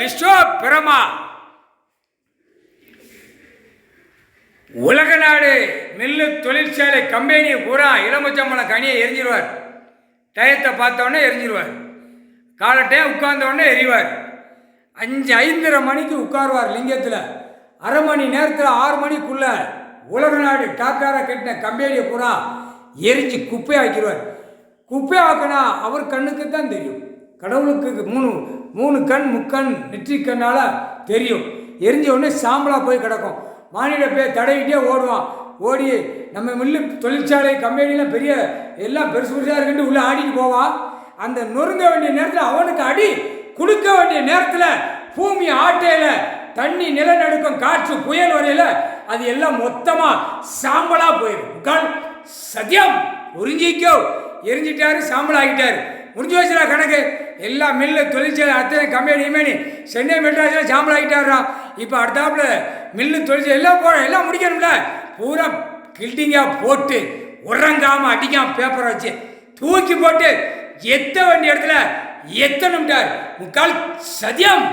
விஸ்வபிரமா உலக நாடு மில்லு தொழிற்சாலை கம்பெனி பூரா இளமுச்சம்பளம் கனியை எரிஞ்சிருவார். டயத்தை பார்த்தோன்னே எரிஞ்சிருவார். காலை டைம் உட்கார்ந்தோடனே எரிவார். 5:30 மணிக்கு உட்காருவார் லிங்கத்தில். அரை மணி நேரத்தில் 6 மணிக்குள்ள உலக நாடு டாக்காராக கட்டின கம்பெனியை பூரா எரிஞ்சு குப்பையை ஆக்கிடுவார். குப்பை ஆக்கினா அவர் கண்ணுக்கு தான் தெரியும். கடவுளுக்கு மூணு கண் முக்கண் நெற்றிக்கண்ணால் தெரியும். எரிஞ்ச உடனே சாம்பலாக போய் கிடக்கும். மாநில போய் தடவிட்டே ஓடுவான். ஓடி நம்ம மில்லு தொழிற்சாலை கம்பெனிலாம் பெரிய எல்லாம் பெருசு பெருசாக இருக்குன்ட்டு உள்ளே ஆடிட்டு போவான். அந்த நொறுங்க வேண்டிய நேரத்தில் அவனுக்கு அடி கொடுக்க வேண்டிய நேரத்தில் பூமி ஆட்டையில் தண்ணி நிலநடுக்கம் காற்று புயல் வரையில் அது எல்லாம் மொத்தமாக சாம்பலாக போயிடும். சத்தியம் புரிஞ்சிக்கோ. எரிஞ்சிட்டாரு, சாம்பலாகிட்டார். முடிஞ்சு வச்சுடா கணக்கு. எல்லா மில்லு தொழிற்சாலை அத்தனை கம்பெனியுமே சென்னை மெட்ராஸில் சாம்பலாகிட்டாருறான். இப்போ அடுத்தாப்புல மில்லு தொழிற்சாலை எல்லாம் முடிக்கணும்ல. பூரா கில்டிங்காக போட்டு உறங்காமல் அடிக்காமல் பேப்பரை வச்சு தூக்கி போட்டு எத்த வேண்டிய இடத்துல எத்தனும்ட்டார். சத்தியம்.